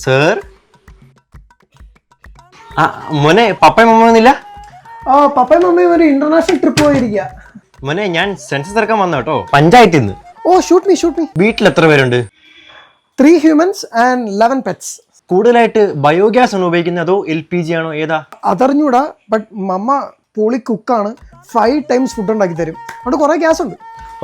Sir മോനെ പപ്പയും മമ്മയൊന്നുമില്ല? പപ്പയും മമ്മയും ഒരു ഇന്റർനാഷണൽ ട്രിപ്പ് പോയിരിക്കുക. മോനെ ഞാൻ സെൻസസ് ഇറക്കാൻ വന്ന കേട്ടോ, പഞ്ചായത്തിൽ നിന്ന്. Shoot me. വീട്ടിൽ എത്ര പേരുണ്ട്? 3 humans and 11 pets. കൂടുതലായിട്ട് ബയോഗ്യാസ് ആണ് ഉപയോഗിക്കുന്നത് അതോ LPG ആണോ, ഏതാ? അതറിഞ്ഞൂടാ, ബട്ട് മമ്മ പൊളി കുക്കാണ്. 5 times ഫുഡ് ഉണ്ടാക്കി തരും. അതുകൊണ്ട് കുറെ ഗ്യാസ് ഉണ്ട്.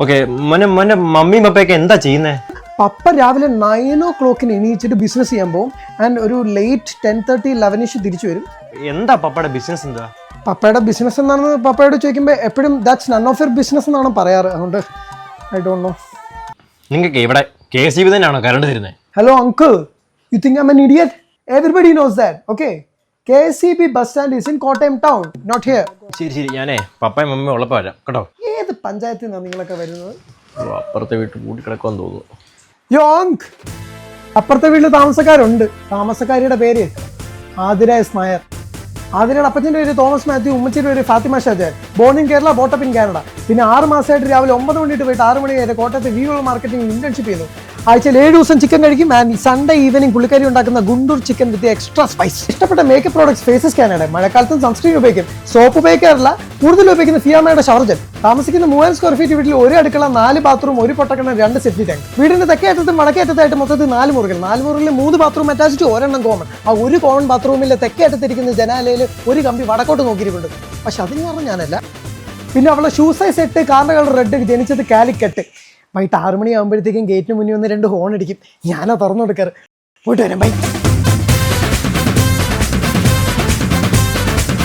ഓക്കെ മോനെ മമ്മിയും പപ്പയൊക്കെ എന്താ ചെയ്യുന്നേ? പപ്പ രാവിലെ 9 o'clock എണീച്ചിട്ട് ബിസിനസ് ചെയ്യാൻ പോകും. ആൻഡ് ഒരു ലേറ്റ് 10:30, 11ish തിരിച്ചു വരും. എന്താ പപ്പയുടെ ബിസിനസ്? എന്താ പപ്പയുടെ ബിസിനസ് എന്നാണെന്ന് പപ്പയോട് ചോദിക്കുമ്പോൾ എപ്പോഴും that's none of your business എന്നാണ് പറയാറ്. അതുകൊണ്ട് ഐ ഡോണ്ട് നോ. നിങ്ങൾക്ക് ഇവിടെ KSEB തന്നെയാണോ കറണ്ട് തരുന്നത്? Hello uncle, you think I am an idiot? Everybody knows that. Okay, KSEB bus stand is in Kottayam town, not here. ശരി ഞാനേ പപ്പയും മമ്മിയും ഉള്ളപ്പോൾ വരാം കേട്ടോ. ഏത് പഞ്ചായത്തിൽ നിന്നാണ് നിങ്ങളൊക്കെ വരുന്നത്? അപ്പുറത്തെ വീട്ടിൽ കൂടി കിടക്കുമെന്ന് തോന്നുന്നു. യോങ്ക്, അപ്പുറത്തെ വീട്ടിൽ താമസക്കാരുണ്ട്. താമസക്കാരിയുടെ പേര് ആതിര എസ് നായർ. ആതിരയുടെ അപ്പച്ചൻ്റെ പേര് തോമസ് മാത്യു, ഉമ്മച്ചിയുടെ പേര് Fathima Shajan. Born in Kerala, brought up in Canada. പിന്നെ 6 മാസമായിട്ട് രാവിലെ 9 മണി പോയിട്ട് 6 മണി വരെ കോട്ടയത്ത് വിവോ മാർക്കറ്റിംഗ് ഇന്റേൺഷിപ്പ് ചെയ്യുന്നു. ആഴ്ചയിൽ 7 ദിവസം ചിക്കൻ കഴിക്കും. ആൻഡ് സൺഡേ ഈവനിങ് പുള്ളിക്കാരി ഉണ്ടാക്കുന്ന ഗുണ്ടൂർ ചിക്കൻ വിത്ത് എക്സ്ട്രാ സ്പൈസ്. ഇഷ്ടപ്പെട്ട മേക്കപ്പ് പ്രോഡക്ട്സ് ഫേസസ് കാനഡ. മഴക്കാലത്തും സൺസ്ക്രീൻ ഉപയോഗിക്കും. സോപ്പ് ഉപയോഗിക്കാറില്ല. കൂടുതൽ ഉപയോഗിക്കുന്ന ഫിയാമയുടെ ഷവർ ജെൽ. താമസിക്കുന്ന 3000 സ്ക്വയർ ഫീറ്റ് വീട്ടിൽ 1 അടുക്കള, 4 ബാത്റൂം, 1 പൊട്ടക്കിണർ, 2 സെപ്റ്റി ടാങ്ക്. വീടിന്റെ തെക്കേ അറ്റത്തും വടക്കേ അറ്റത്തായിട്ട് മൊത്തത്തിൽ 4 മുറികൾ. 4 മുറികളിൽ 3 ബാത്റൂം അറ്റാച്ച്ഡ്, 1 കോമൺ. ആ 1 കോമൺ ബാത്റൂമിലെ തെക്കേ അറ്റത്തിരിക്കുന്ന ജനാലയിൽ ഒരു കമ്പി വടക്കോട്ട് നോക്കിയിട്ടുണ്ട്. പക്ഷെ അതിന് കാരണം ഞാനല്ല. പിന്നെ അവളെ ഷൂ സൈസ് 8, കാറിന്റെ കളർ റെഡ്, ജനിച്ചത് കാലിക്കട്ട്. വൈകിട്ട് 6 മണിയാകുമ്പോഴത്തേക്കും ഗേറ്റിന് മുന്നിൽ 1-2 ഹോൺ അടിക്കും. ഞാനാ തുറന്നു കൊടുക്കാറ്. പോയിട്ട് വരാം, ബൈ.